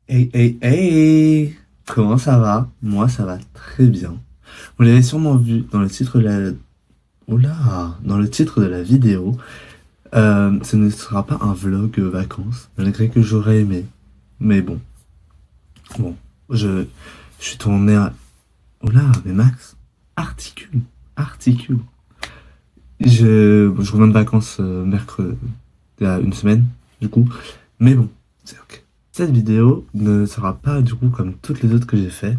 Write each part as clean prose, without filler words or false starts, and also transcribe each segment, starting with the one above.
Hey, hey, hey! Comment ça va? Moi, ça va très bien. Vous l'avez sûrement vu dans le titre de la... Oula! Dans le titre de la vidéo. Ce ne sera pas un vlog vacances, malgré que j'aurais aimé. Mais bon, bon, je, je suis tourné à... Oula, mais Max, articule, articule. Je reviens de vacances mercredi, il y a une semaine, du coup. Mais bon, c'est ok. Cette vidéo ne sera pas du coup comme toutes les autres que j'ai fait,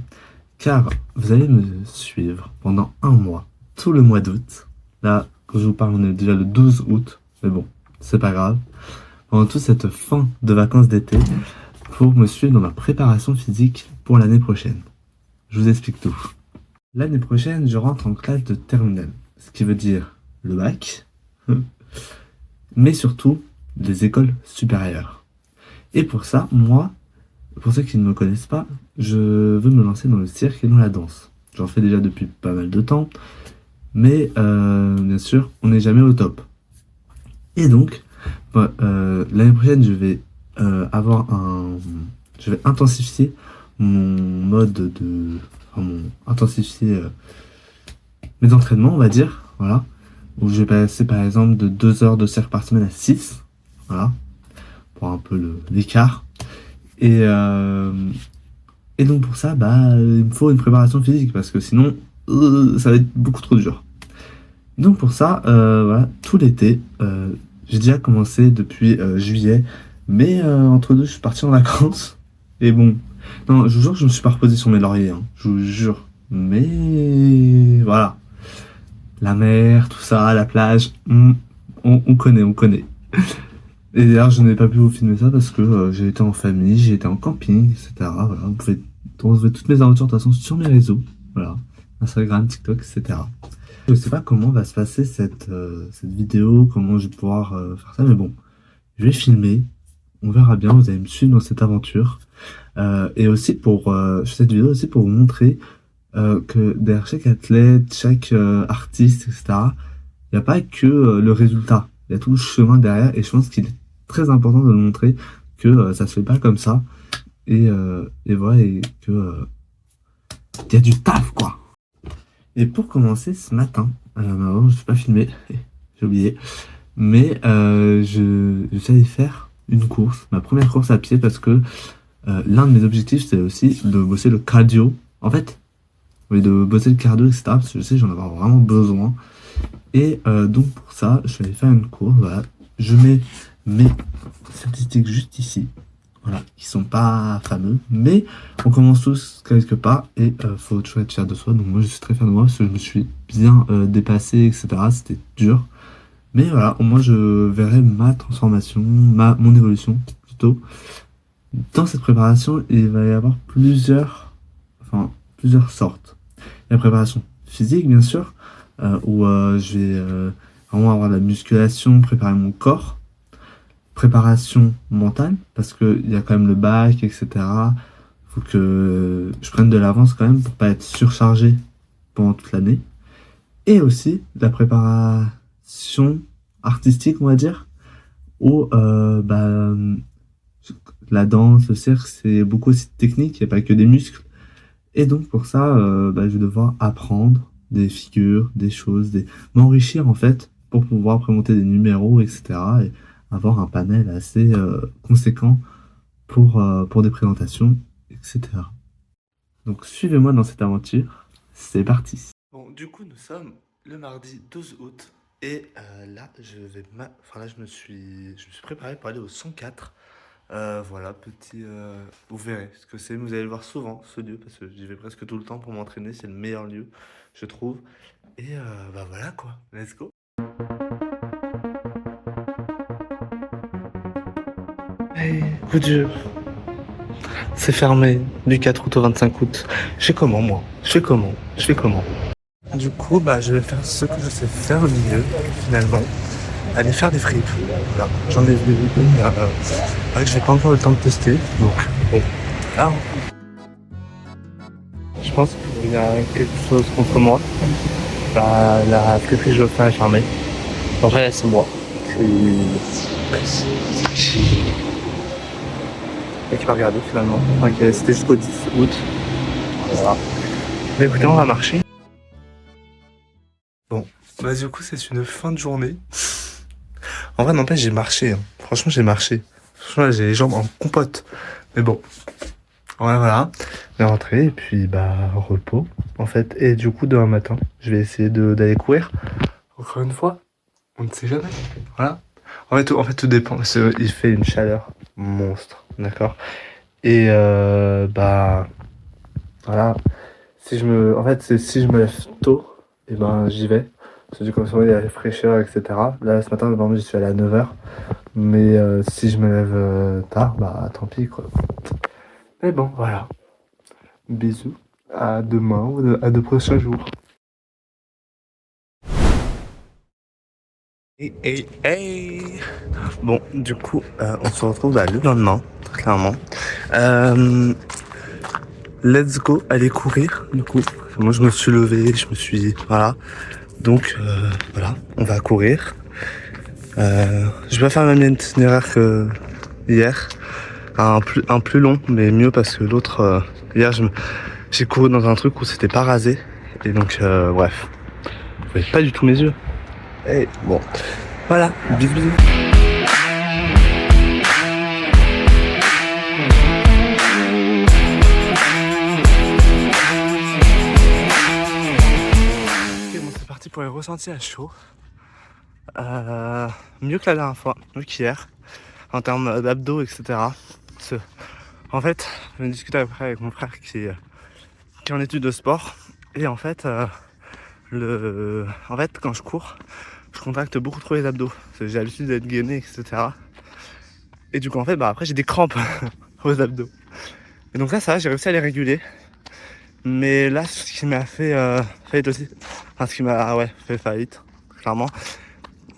car vous allez me suivre pendant un mois, tout le mois d'août. Là, quand je vous parle, on est déjà le 12 août, mais bon, c'est pas grave. Pendant toute cette fin de vacances d'été, pour me suivre dans ma préparation physique pour l'année prochaine. Je vous explique tout. L'année prochaine, je rentre en classe de terminale, ce qui veut dire le bac, mais surtout les écoles supérieures. Et pour ça, moi, pour ceux qui ne me connaissent pas, je veux me lancer dans le cirque et dans la danse. J'en fais déjà depuis pas mal de temps, mais bien sûr, on n'est jamais au top. Et donc, l'année prochaine, je vais intensifier mon mode de, intensifier mes entraînements, on va dire, voilà, où je vais passer par exemple de 2 heures de cirque par semaine à 6, voilà, pour un peu l'écart. Et, euh, et donc pour ça, il me faut une préparation physique parce que sinon, ça va être beaucoup trop dur. Donc pour ça, voilà, tout l'été, j'ai déjà commencé depuis juillet, mais entre deux, je suis parti en vacances. Et bon, non, je vous jure que je me suis pas reposé sur mes lauriers, hein, je vous jure. Mais voilà, la mer, tout ça, la plage, on connaît, on connaît. Et d'ailleurs, je n'ai pas pu vous filmer ça parce que j'ai été en famille, j'ai été en camping, etc. Voilà, vous pouvez trouver toutes mes aventures de toute façon sur mes réseaux. Voilà, Instagram, TikTok, etc. Je sais pas comment va se passer cette vidéo, comment je vais pouvoir faire ça, mais bon, je vais filmer, on verra bien, vous allez me suivre dans cette aventure. Et aussi je fais cette vidéo aussi pour vous montrer que derrière chaque athlète, chaque artiste, etc., il n'y a pas que le résultat, il y a tout le chemin derrière, et je pense qu'il est très important de le montrer que ça se fait pas comme ça, et voilà, et que il y a du taf, quoi. Et pour commencer ce matin, non, je ne suis pas filmé, j'ai oublié, mais je suis allé faire une course, ma première course à pied, parce que l'un de mes objectifs, c'est aussi de bosser le cardio. En fait, oui, de bosser le cardio, etc., parce que je sais que j'en avoir vraiment besoin. Et donc pour ça, je suis allé faire une course, voilà. Je mets mes statistiques juste ici, voilà, qui sont pas fameux, mais on commence tous quelque part et faut toujours être fier de soi. Donc moi je suis très fier de moi parce que je me suis bien dépassé, etc. C'était dur, mais voilà, au moins je verrai ma transformation, mon évolution plutôt. Dans cette préparation, il va y avoir plusieurs sortes. La préparation physique, bien sûr, où je vais vraiment avoir de la musculation, préparer mon corps. Préparation mentale, parce qu'il y a quand même le bac, etc. Faut que je prenne de l'avance quand même pour pas être surchargé pendant toute l'année. Et aussi la préparation artistique, on va dire, où la danse, le cirque, c'est beaucoup aussi de technique, il n'y a pas que des muscles. Et donc pour ça, je vais devoir apprendre des figures, des choses, m'enrichir en fait pour pouvoir présenter des numéros, etc. Et avoir un panel assez conséquent pour des présentations, etc. Donc suivez-moi dans cette aventure, c'est parti. Bon, du coup, nous sommes le mardi 12 août et là, là, je me suis préparé pour aller au 104. Voilà, vous verrez ce que c'est. Vous allez le voir souvent, ce lieu, parce que j'y vais presque tout le temps pour m'entraîner. C'est le meilleur lieu, je trouve. Et voilà quoi, let's go. Hey, coup dur. C'est fermé du 4 août au 25 août. Je fais comment, moi? Je fais comment? Du coup, je vais faire ce que je sais faire le mieux, finalement. Aller faire des fripes. Voilà, j'en ai vu une, que j'ai pas encore eu le temps de tester. Donc, bon, là, je pense qu'il y a quelque chose contre moi. La friperie que je veux faire est fermée. En vrai, c'est moi. et qui va regarder finalement. Enfin, c'était jusqu'au 10 août. Voilà. Mais écoutez, on va marcher. Bon, bah du coup c'est une fin de journée. En vrai n'empêche j'ai marché, hein. Franchement j'ai marché. Franchement là, j'ai les jambes en compote. Mais bon, ouais voilà. On est rentré et puis bah repos en fait. Et du coup demain matin je vais essayer d'aller courir. Encore une fois, on ne sait jamais. Voilà. En fait tout dépend. Parce qu'il fait une chaleur monstre, d'accord. Et bah voilà. Si je me lève tôt, et ben j'y vais. Parce que du coup, il y a la fraîcheur, etc. Là, ce matin, normalement, j'y suis allé à 9h. Mais si je me lève tard, bah tant pis, quoi. Mais bon, voilà. Bisous. À demain ou à de prochains jours. Hey. Bon, du coup, on se retrouve le lendemain, très clairement. Let's go, aller courir, du coup. Moi, je me suis levé, voilà. Donc, voilà, on va courir. Je vais faire le même itinéraire que hier. Un plus long, mais mieux parce que l'autre, hier, j'ai couru dans un truc où c'était pas rasé. Et donc, bref. Vous voyez pas du tout mes yeux. Et bon, voilà, bisous. Ok, bon, c'est parti pour les ressentis à chaud. Mieux que la dernière fois, mieux qu'hier, en termes d'abdos, etc. En fait, je me discutais après avec mon frère qui est en études de sport. Et en fait, quand je cours, je contracte beaucoup trop les abdos. Parce que j'ai l'habitude d'être gainé, etc. Et du coup, en fait, après, j'ai des crampes aux abdos. Et donc là, ça va, j'ai réussi à les réguler. Mais là, ce qui m'a fait faillite aussi, enfin, ce qui m'a fait faillite, clairement,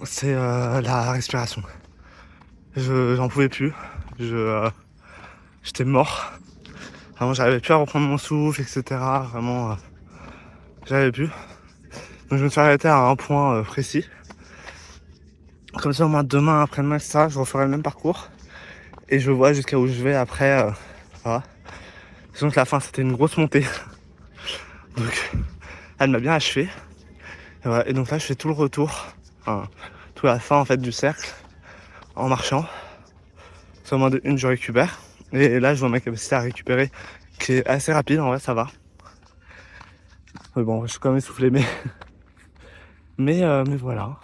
c'est la respiration. J'en pouvais plus. J'étais mort. Vraiment, j'arrivais plus à reprendre mon souffle, etc. Vraiment, j'arrivais plus. Donc je me suis arrêté à un point précis. Comme ça, au moins demain, après-demain, etc., je referai le même parcours. Et je vois jusqu'à où je vais après. Voilà. Disons que la fin, c'était une grosse montée. Donc, elle m'a bien achevé. Et, voilà. Et donc là, je fais tout le retour. Enfin, toute la fin, en fait, du cercle. En marchant. C'est au moins de une, je récupère. Et là, je vois ma capacité à récupérer qui est assez rapide. En vrai, ça va. Mais bon, je suis quand même essoufflé, mais voilà.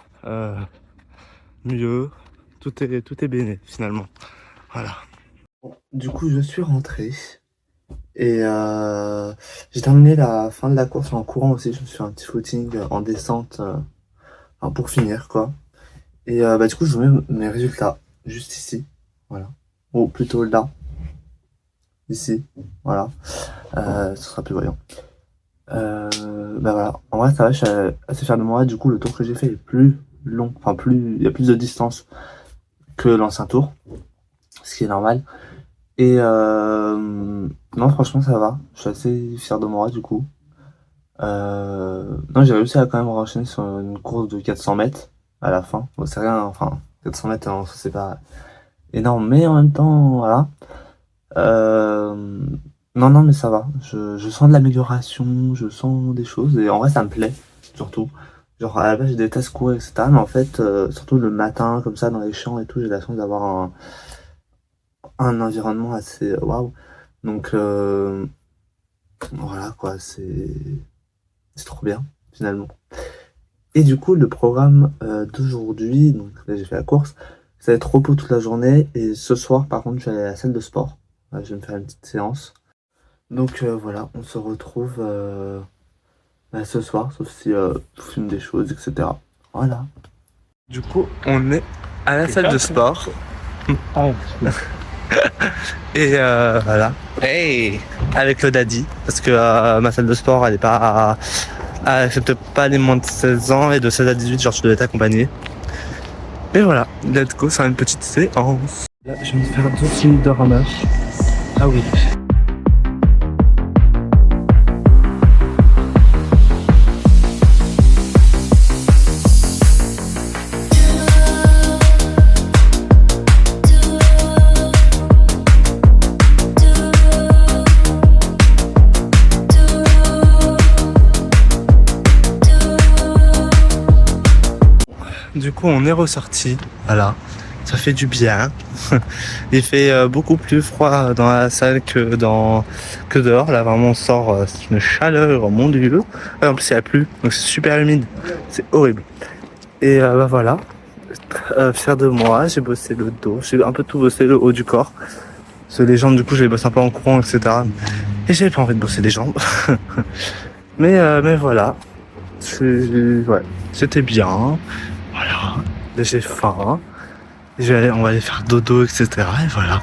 Mieux. Tout est béné, finalement. Voilà. Bon, du coup, je suis rentré. Et j'ai terminé la fin de la course en courant aussi. Je me suis fait un petit footing en descente pour finir, quoi. Et du coup, je vous mets mes résultats juste ici. Voilà. Ou plutôt là. Ici. Voilà. Ce sera plus voyant. Voilà. En vrai, ça va, je suis assez fier de moi. Du coup, le tour que j'ai fait est plus long. Enfin, il y a plus de distance que l'ancien tour. Ce qui est normal. Et non, franchement, ça va. Je suis assez fier de moi, du coup. Non, j'ai réussi à quand même enchaîner sur une course de 400 mètres à la fin. Bon, c'est rien, enfin, 400 mètres, hein, c'est pas énorme, mais en même temps, voilà. Non, mais ça va. Je sens de l'amélioration, je sens des choses, et en vrai, ça me plaît, surtout. Genre, à la base, j'ai des tests courir, etc. Mais en fait, surtout le matin, comme ça, dans les champs et tout, j'ai la chance d'avoir un environnement assez waouh. Donc, voilà, quoi, c'est trop bien, finalement. Et du coup, le programme d'aujourd'hui, donc là, j'ai fait la course, ça va être repos toute la journée. Et ce soir, par contre, je vais aller à la salle de sport. Je vais me faire une petite séance. Donc voilà, on se retrouve ce soir, sauf si je filme des choses, etc. Voilà. Du coup, on est à la salle de sport. Et voilà. Hey, avec le daddy, parce que ma salle de sport, elle accepte pas les moins de 16 ans, et de 16 à 18, genre tu dois être accompagné. Et voilà, let's go, c'est une petite séance. Là, je vais me faire 12 minutes de ramage. Ah oui. du coup on est ressorti, voilà, ça fait du bien. Il fait beaucoup plus froid dans la salle que dehors, là vraiment on sort, c'est une chaleur, mon dieu. En plus il a plu, donc c'est super humide, c'est horrible. Et bah voilà, fier de moi, j'ai bossé le dos, j'ai un peu tout bossé, le haut du corps. Parce que les jambes du coup je les bosse un peu en courant, etc. Et j'avais pas envie de bosser les jambes. Mais voilà, ouais, c'était bien, voilà, là j'ai faim. On va aller faire dodo, etc. Et voilà.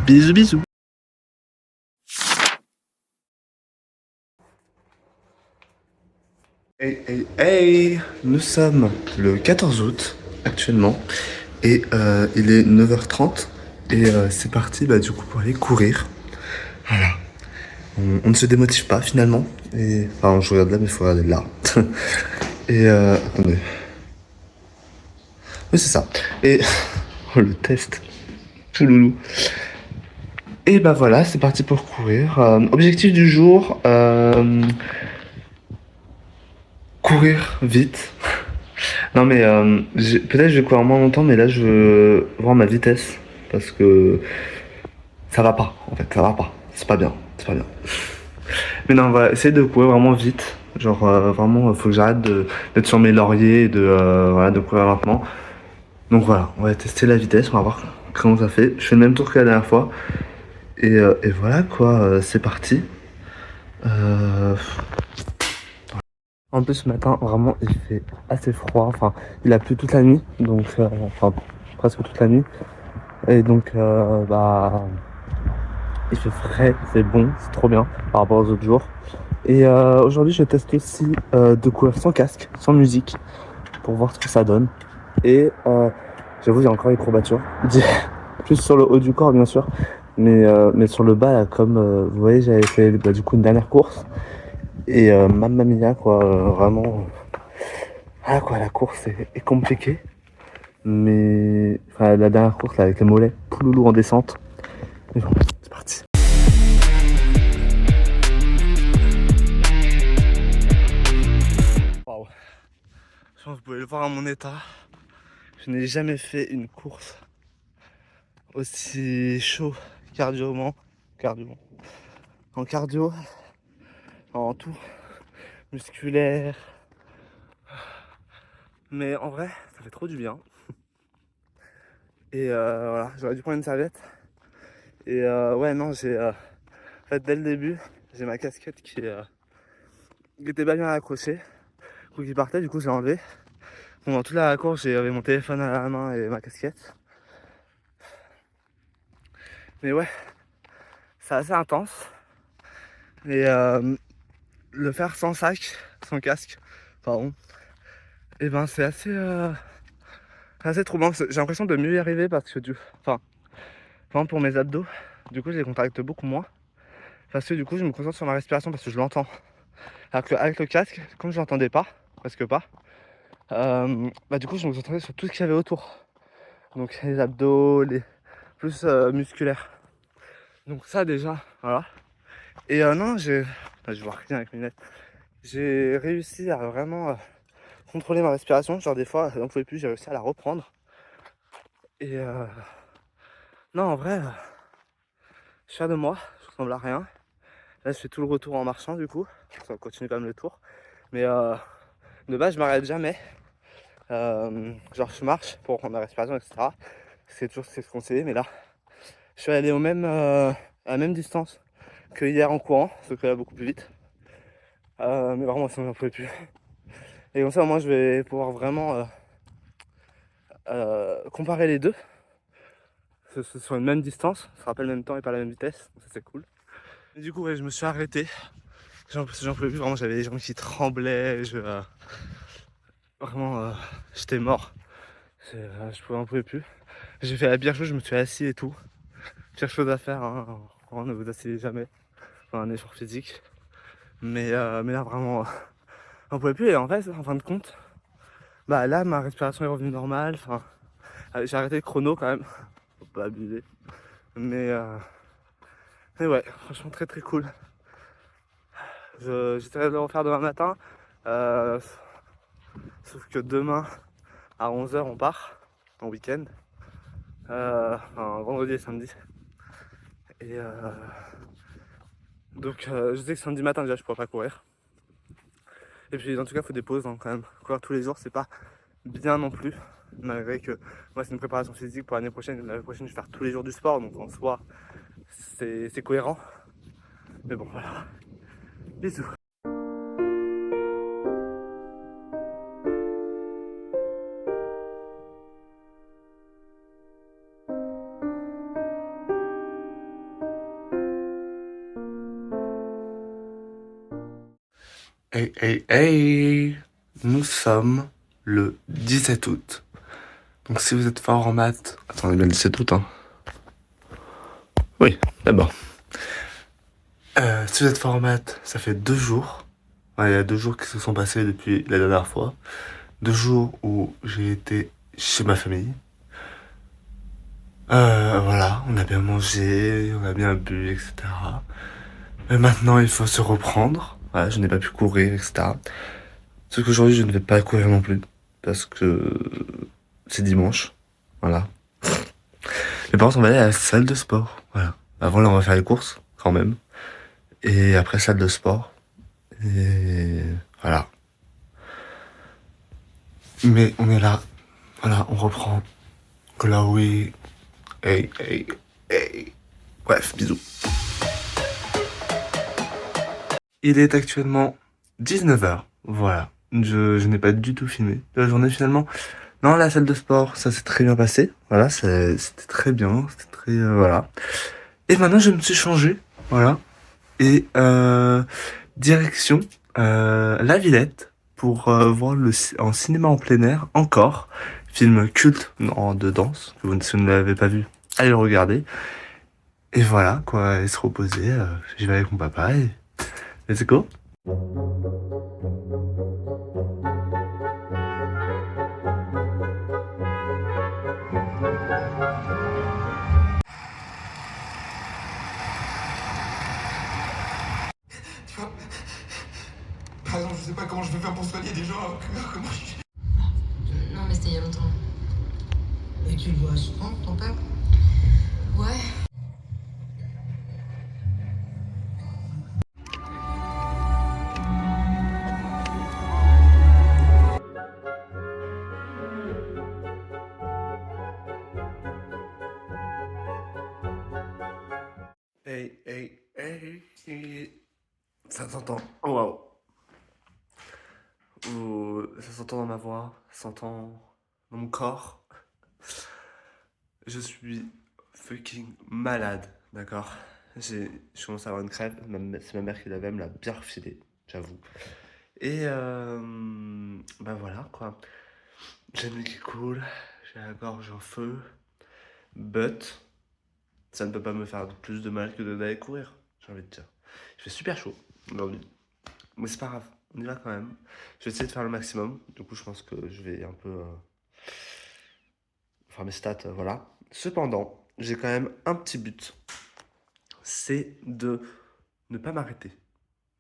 Bisous, bisous. Hey, hey, hey. Nous sommes le 14 août actuellement et il est 9h30 et c'est parti bah, du coup pour aller courir. Voilà. On ne se démotive pas finalement. Et, enfin, je regarde là mais il faut regarder là. Et attendez. Oui c'est ça. Et oh, le test. Tout loulou. Et bah voilà, c'est parti pour courir. Objectif du jour, courir vite. Non mais peut-être je vais courir moins longtemps, mais là je veux voir ma vitesse parce que ça va pas. En fait, ça va pas. C'est pas bien. C'est pas bien. Mais non, on va essayer de courir vraiment vite. Genre vraiment, faut que j'arrête d'être sur mes lauriers et voilà, de courir lentement. Donc voilà, on va tester la vitesse, on va voir comment ça fait. Je fais le même tour que la dernière fois. Et voilà quoi, c'est parti. Euh, En plus, ce matin, vraiment, il fait assez froid. Enfin, il a plu toute la nuit, donc, enfin, presque toute la nuit. Et donc, bah, il fait frais, c'est bon, c'est trop bien par rapport aux autres jours. Et aujourd'hui, je teste aussi de courir sans casque, sans musique, pour voir ce que ça donne. Et j'avoue, il y a encore les courbatures. Plus sur le haut du corps, bien sûr. Mais sur le bas, là, comme vous voyez, j'avais fait bah, du coup une dernière course. Et mamma mia, quoi, vraiment. Ah, quoi, la course est compliquée. Mais. Enfin, la dernière course, là, avec les mollets, pouloulou en descente. Mais bon, c'est parti. Waouh. Je pense que vous pouvez le voir à mon état. Je n'ai jamais fait une course aussi chaud cardio. En cardio, en tout, musculaire. Mais en vrai, ça fait trop du bien. Et voilà, j'aurais dû prendre une serviette. Et ouais, non, en fait, dès le début, j'ai ma casquette qui était pas bien accrochée. Du coup, qui partait, du coup, je l'ai enlevé. Pendant toute la course, j'avais mon téléphone à la main et ma casquette. Mais ouais, c'est assez intense. Et le faire sans sac, sans casque, pardon, et ben c'est assez troublant. J'ai l'impression de mieux y arriver parce que enfin, pour mes abdos, du coup je les contracte beaucoup moins. Parce que du coup je me concentre sur ma respiration parce que je l'entends. Alors qu'avec le casque, comme je l'entendais pas, presque pas, bah du coup je me concentrais sur tout ce qu'il y avait autour. Donc les abdos, les plus musculaires. Donc ça déjà, voilà. Et non, je vois rien avec mes lunettes. J'ai réussi à vraiment contrôler ma respiration. Genre des fois, j'en pouvais plus, j'ai réussi à la reprendre. Et non, en vrai, je suis fier de moi, je ressemble à rien. Là, je fais tout le retour en marchant du coup. Ça continue quand même le tour. Mais de base, je m'arrête jamais. Genre, je marche pour reprendre ma respiration, etc. C'est toujours ce conseillé, mais là, je suis allé à la même distance que hier en courant, sauf que là, beaucoup plus vite. Mais vraiment, sinon, j'en pouvais plus. Et comme ça, moi, je vais pouvoir vraiment comparer les deux. Ce sur une même distance, ça sera pas le même temps et pas la même vitesse, donc ça c'est cool. Et du coup, ouais, je me suis arrêté. J'en pouvais plus, vraiment, j'avais les jambes qui tremblaient. Vraiment, j'étais mort. En pouvais plus. J'ai fait la pire chose, je me suis assis et tout. Pire chose à faire, hein. Vraiment, ne vous asseyez jamais. Enfin, un effort physique. Mais là, vraiment, j'en pouvais plus. Et en fait, en fin de compte, bah là, ma respiration est revenue normale. Enfin, j'ai arrêté le chrono quand même. Faut pas abuser. Mais ouais, franchement, très très cool. J'essaierai de le refaire demain matin. Sauf que demain, À 11 h on part en week-end. Enfin, vendredi et samedi. Et donc je sais que samedi matin déjà je pourrais pas courir. Et puis en tout cas il faut des pauses hein, quand même. Courir tous les jours c'est pas bien non plus. Malgré que moi c'est une préparation physique pour l'année prochaine. L'année prochaine je vais faire tous les jours du sport. Donc en soi c'est cohérent. Mais bon voilà. Bisous. Hey hey hey, nous sommes le 17 août. Donc si vous êtes fort en maths... Attendez bien le 17 août hein. Oui, d'abord. Si vous êtes fort en maths, ça fait 2 jours. Ouais, il y a 2 jours qui se sont passés depuis la dernière fois. 2 jours où j'ai été chez ma famille. Voilà, on a bien mangé, on a bien bu, etc. Mais maintenant, il faut se reprendre. Voilà, je n'ai pas pu courir, etc. Sauf qu'aujourd'hui, je ne vais pas courir non plus. Parce que c'est dimanche. Voilà. Mais par contre, on va aller à la salle de sport. Voilà. Avant, là, on va faire les courses, quand même. Et après, salle de sport. Et voilà. Mais on est là. Voilà, on reprend. Chloé. Hey, hey, hey. Bref, bisous. Il est actuellement 19 h. Voilà. Je n'ai pas du tout filmé de la journée finalement. Non, la salle de sport, ça s'est très bien passé. Voilà, c'était très bien. C'était très... voilà. Et maintenant, je me suis changé. Voilà. Et direction La Villette pour voir en cinéma en plein air, encore. Film culte de danse, que si vous ne l'avez pas vu, allez le regarder. Et voilà, quoi, et se reposer. J'y vais avec mon papa et let's go. Tu vois, par exemple, je sais pas comment je vais faire pour soigner des gens alors que comment Non, mais c'était il y a longtemps. Et tu le vois souvent, ton père? Ouais. Hey, hey, hey, hey. Ça s'entend. Oh, waouh. Ça s'entend dans ma voix, ça s'entend dans mon corps. Je suis fucking malade, d'accord? Je commence à avoir une crève. C'est ma mère qui l'avait, elle me l'a bien refilé, j'avoue. Et bah voilà quoi. J'ai le nez qui coule, j'ai la gorge en feu. But ça ne peut pas me faire plus de mal que d'aller courir, j'ai envie de dire. Il fait super chaud aujourd'hui. Mais c'est pas grave, on y va quand même. Je vais essayer de faire le maximum. Du coup, je pense que je vais un peu. Enfin, mes stats, voilà. Cependant, j'ai quand même un petit but. C'est de ne pas m'arrêter.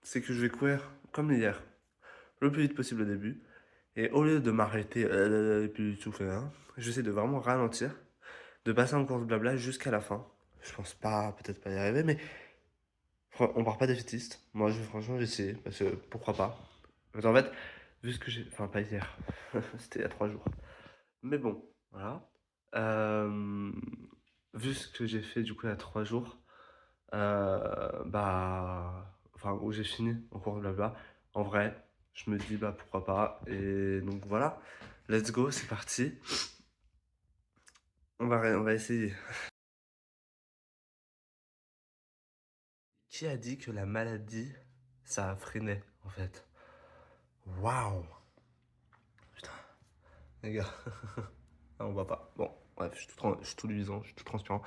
C'est que je vais courir comme hier, le plus vite possible au début. Et au lieu de m'arrêter et puis tout faire, hein, j'essaie de vraiment ralentir, de passer en course blabla jusqu'à la fin. Je pense pas, peut-être pas y arriver, mais on part pas défaitiste. Moi, franchement, j'ai essayé, parce que pourquoi pas. En fait, vu ce que j'ai... Enfin, pas hier, c'était il y a 3 jours. Mais bon, voilà. Euh, Vu ce que j'ai fait du coup il y a 3 jours, bah... Enfin, où j'ai fini en cours de blabla, en vrai, je me dis bah pourquoi pas. Et donc voilà, let's go, c'est parti. On va essayer. Qui a dit que la maladie, ça freinait en fait? Waouh! Putain, les gars. Ah, on voit pas. Bon, bref, je suis tout luisant, je suis tout transparent.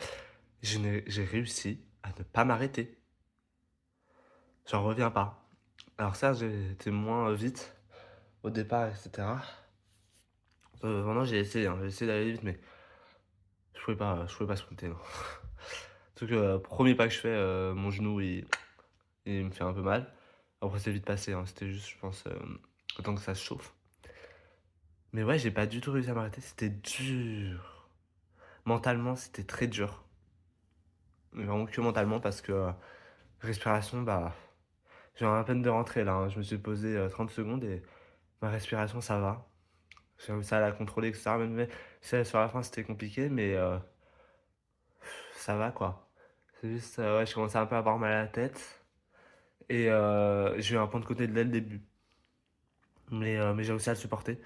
J'ai réussi à ne pas m'arrêter. J'en reviens pas. Alors ça, j'ai été moins vite au départ, etc. Vraiment, j'ai essayé d'aller vite, mais je pouvais pas sprinter, non. Surtout que premier pas que je fais, mon genou, il me fait un peu mal. Après, c'est vite passé, hein. C'était juste, je pense, le temps que ça se chauffe. Mais ouais, j'ai pas du tout réussi à m'arrêter, c'était dur. Mentalement, c'était très dur. Mais vraiment que mentalement parce que respiration, bah, j'ai à peine de rentrer là, hein. Je me suis posé 30 secondes et ma respiration, ça va. J'ai réussi à la contrôler, etc. Même sur la fin, c'était compliqué, mais ça va quoi. C'est juste, ouais, je commençais un peu à avoir mal à la tête et j'ai eu un point de côté dès le début. Mais j'ai réussi à le supporter.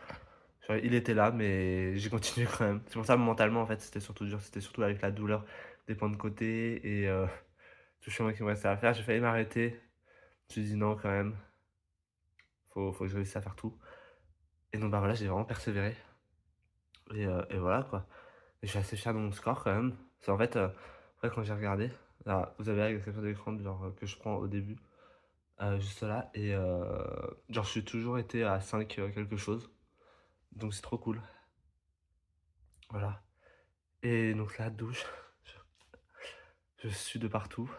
Genre, il était là, mais j'ai continué quand même. C'est pour ça, mentalement, en fait, c'était surtout dur. C'était surtout avec la douleur des points de côté et tout le chemin qui me restait à faire. J'ai failli m'arrêter. Je me suis dit non, quand même. Faut que je réussisse à faire tout. Et donc, bah voilà, j'ai vraiment persévéré. Et voilà, quoi. Et je suis assez fier de mon score, quand même. C'est en fait, après, quand j'ai regardé, là, vous avez la capture d'écran genre, que je prends au début, juste là. Et genre, je suis toujours été à 5 quelque chose. Donc, c'est trop cool. Voilà. Et donc là, douche. Je suis de partout.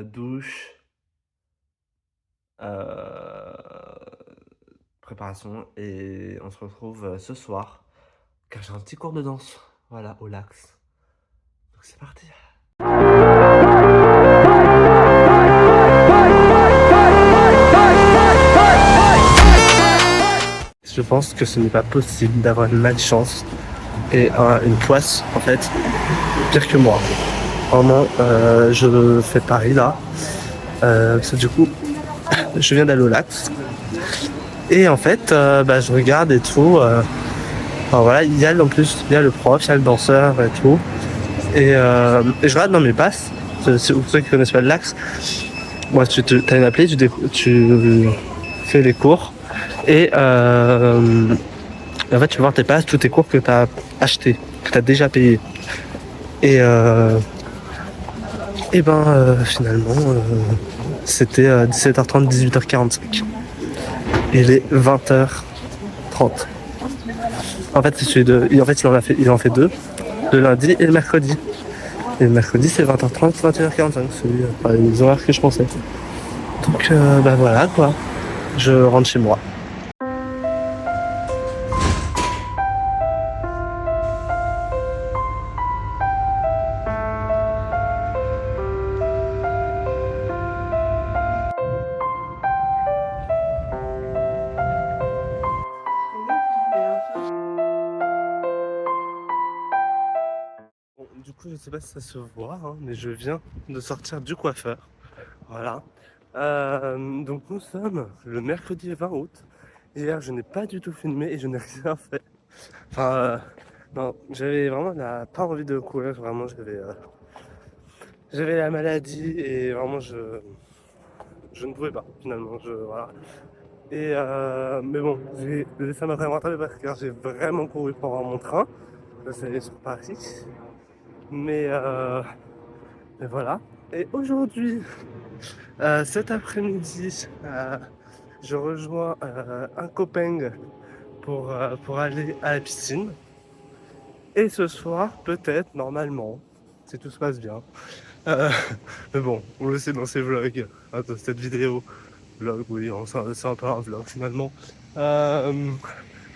Douche. Préparation. Et on se retrouve ce soir. Car j'ai un petit cours de danse. Voilà, au Lax. Donc c'est parti. Je pense que ce n'est pas possible d'avoir une malchance et une poisse, en fait, pire que moi. Vraiment, je fais Paris là. Parce que du coup, je viens d'aller au Lax. Et en fait, bah, je regarde et tout. Enfin, voilà, il y a en plus, il y a le prof, il y a le danseur et tout. Et je regarde dans mes passes. C'est pour ceux qui connaissent pas le Lax. Moi, tu as une appli, tu fais les cours. Et en fait, tu vas voir tes passes, tous tes cours que tu as achetés, que tu as déjà payés. Et finalement, c'était 17h30, 18h45. Il est 20h30. En fait, il en fait deux, le lundi et le mercredi. Et le mercredi, c'est 20h30, 21h45. C'est les horaires que je pensais. Donc, bah voilà quoi. Je rentre chez moi. Bon, du coup, je sais pas si ça se voit, hein, mais je viens de sortir du coiffeur. Voilà. Donc nous sommes le mercredi 20 août. Hier, je n'ai pas du tout filmé et je n'ai rien fait. Enfin, non, j'avais vraiment pas envie de courir. Vraiment, j'avais la maladie et vraiment, je ne pouvais pas finalement. Voilà. Et mais bon, ça m'a vraiment rattrapé parce que j'ai vraiment couru pour avoir mon train. Ça, c'est sur Paris. Mais voilà. Et aujourd'hui, cet après-midi, je rejoins un copain pour aller à la piscine. Et ce soir, peut-être, normalement, si tout se passe bien. Mais bon, on le sait dans ces vlogs, dans cette vidéo. Vlog, oui, c'est un peu un vlog finalement. Rien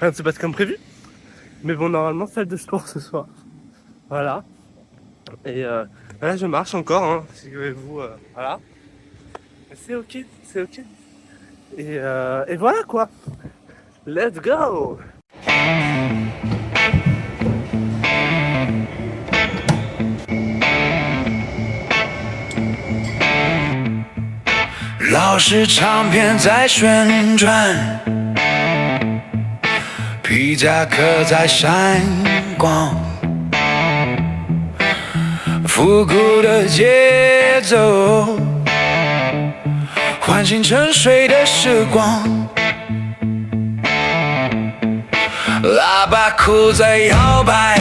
ne se passe comme prévu. Mais bon, normalement, salle de sport ce soir. Voilà. Et là, je marche encore, hein, figurez-vous. Voilà. Mais c'est ok, c'est ok. Et voilà quoi. Let's go!老式唱片在旋转，皮夹克在闪光，复古的节奏唤醒沉睡的时光，喇叭裤在摇摆，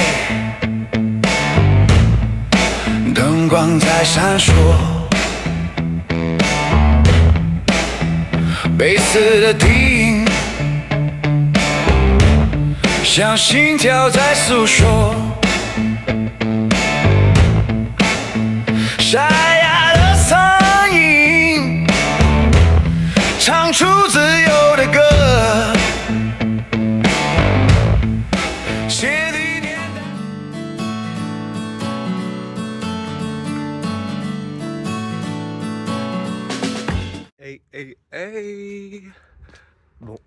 灯光在闪烁，贝斯的低音像心跳在诉说，沙哑的嗓音唱出自由的歌， Hey, hey. Bon,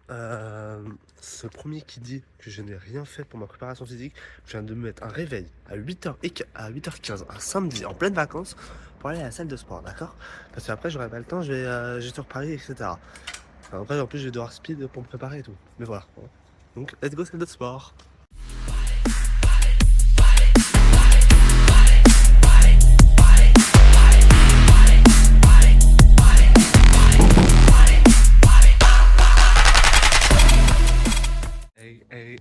ce premier qui dit que je n'ai rien fait pour ma préparation physique, je viens de me mettre un réveil à 8h15, un samedi, en pleine vacances, pour aller à la salle de sport, d'accord? Parce qu'après, j'aurai pas le temps, je vais sur Paris, etc. Enfin, après, en plus, je vais devoir speed pour me préparer et tout. Mais voilà. Donc, let's go, salle de sport.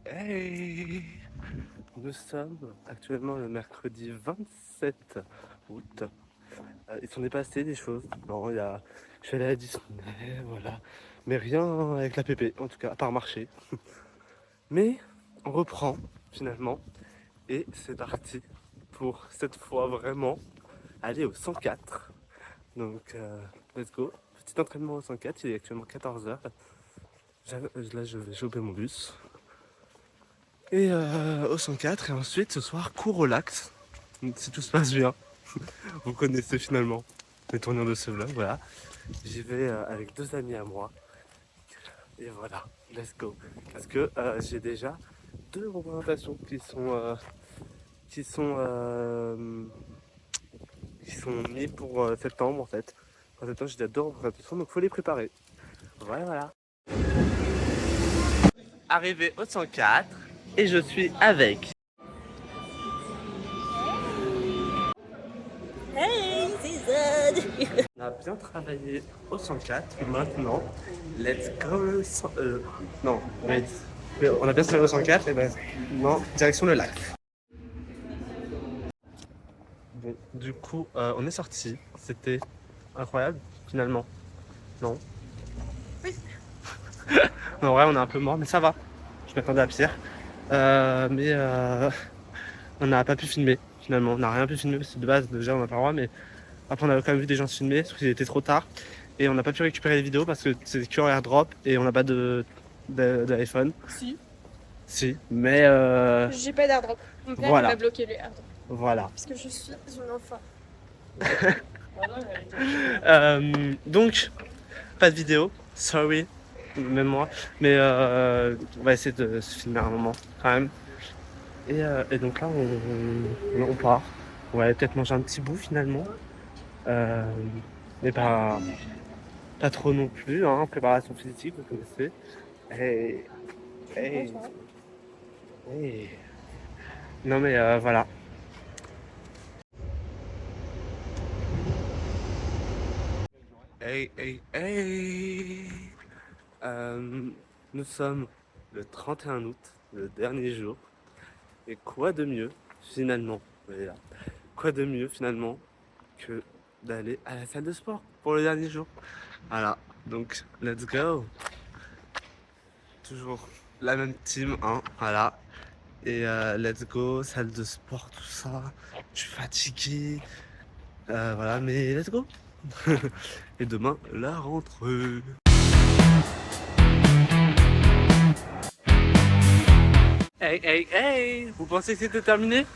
Hey. Nous sommes actuellement le mercredi 27 août. Il s'en est passé des choses. Bon, je suis allé à Disney, voilà. Mais rien avec la pépé, en tout cas, à part marcher. Mais on reprend finalement. Et c'est parti pour cette fois vraiment aller au 104. Donc, let's go. Petit entraînement au 104, il est actuellement 14h. Là, je vais choper mon bus. Et au 104, et ensuite ce soir cours au lac, si tout se passe bien. Vous connaissez finalement les tournures de ce vlog, voilà. J'y vais avec 2 amis à moi. Et voilà, let's go. Parce que j'ai déjà 2 représentations qui sont mis pour septembre en fait. En septembre j'ai déjà 2 représentations, donc faut les préparer. Voilà. Arrivé au 104. Et je suis avec. Hey, c'est Zed. On a bien travaillé au 104. Maintenant, let's go. Non, wait. On a bien travaillé au 104. Et ben, non, direction le lac. Bon, du coup, on est sorti. C'était incroyable, finalement. Non. Oui. En vrai, on est un peu mort, mais ça va. Je m'attendais à pire. Mais on n'a pas pu filmer finalement, on n'a rien pu filmer parce que de base déjà on n'a pas le droit, mais après on a quand même vu des gens se filmer sauf qu'il était trop tard et on n'a pas pu récupérer les vidéos parce que c'est que en airdrop et on n'a pas d'iPhone. Si, mais J'ai pas d'airdrop. Mon père voilà. m'a bloqué le airdrop. Voilà. Parce que je suis une enfant. Donc pas de vidéo, sorry, même moi, mais on va essayer de se filmer à un moment quand même. Et donc là on part. On va aller peut-être manger un petit bout finalement. Mais pas trop non plus, hein. Préparation physique, vous connaissez. Hey. Non mais voilà. Hey. Nous sommes le 31 août, le dernier jour. Et quoi de mieux, finalement, voilà. Quoi de mieux, finalement, que d'aller à la salle de sport pour le dernier jour. Voilà, donc, let's go. Toujours la même team, hein, voilà. Et let's go, salle de sport, tout ça. Je suis fatigué. Voilà, mais let's go. Et demain, la rentrée. Hey, vous pensez que c'était terminé?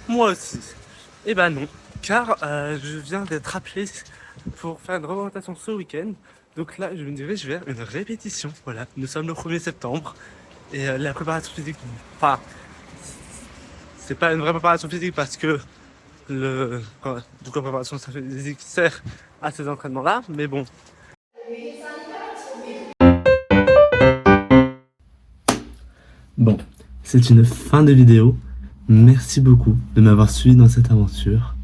Moi aussi. Eh ben non, car je viens d'être appelé pour faire une représentation ce week-end. Donc là, je me dirige vers une répétition. Voilà, nous sommes le 1er septembre. Et la préparation physique, enfin, c'est pas une vraie préparation physique parce que la préparation physique sert à ces entraînements-là. Mais bon. Bon, c'est une fin de vidéo. Merci beaucoup de m'avoir suivi dans cette aventure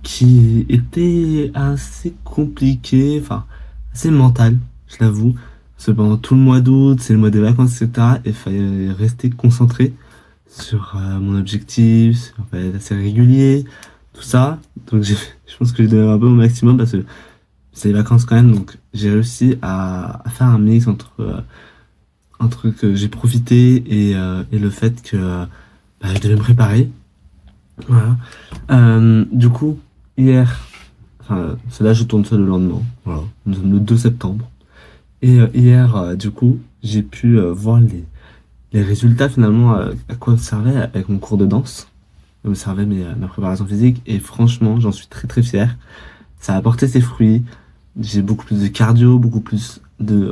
qui était assez compliquée, enfin assez mentale, je l'avoue. Parce que pendant tout le mois d'août, c'est le mois des vacances, etc. Et il fallait rester concentré sur mon objectif, sur être assez régulier, tout ça. Donc je pense que j'ai donné un peu mon maximum parce que c'est les vacances quand même. Donc j'ai réussi à faire un mix entre que j'ai profité et le fait que je devais me préparer. Voilà. Du coup, hier, enfin, c'est là je tourne ça le lendemain. Voilà. Nous sommes le 2 septembre. Et hier, du coup, j'ai pu voir les résultats finalement à quoi me servait avec mon cours de danse. Ça me servait ma préparation physique et franchement, j'en suis très très fier. Ça a apporté ses fruits. j'ai beaucoup plus de cardio, beaucoup plus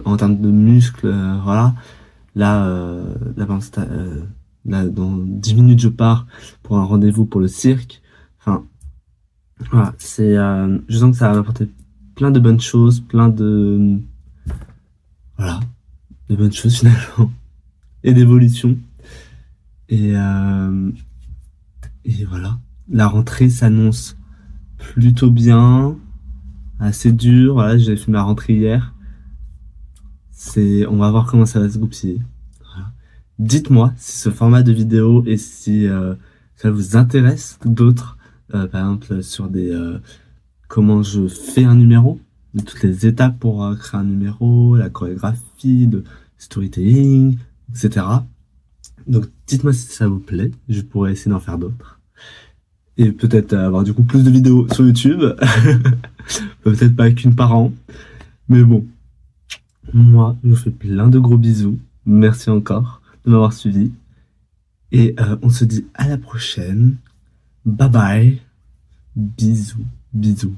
en termes de muscles, voilà. Là, par exemple, là, dans 10 minutes, je pars pour un rendez-vous pour le cirque. Enfin, voilà, je sens que ça va m'apporter plein de bonnes choses, voilà, de bonnes choses finalement, et d'évolution. Et voilà, la rentrée s'annonce plutôt bien, assez dur. Voilà, j'ai fait ma rentrée hier. On va voir comment ça va se goupiller. Voilà. Dites-moi si ce format de vidéo et si ça vous intéresse d'autres, par exemple sur comment je fais un numéro, de toutes les étapes pour créer un numéro, la chorégraphie, le storytelling, etc. Donc dites-moi si ça vous plaît, je pourrais essayer d'en faire d'autres. Et peut-être avoir du coup plus de vidéos sur YouTube. Peut-être pas qu'une par an. Mais bon, moi, je vous fais plein de gros bisous. Merci encore de m'avoir suivi. Et on se dit à la prochaine. Bye bye. Bisous, bisous.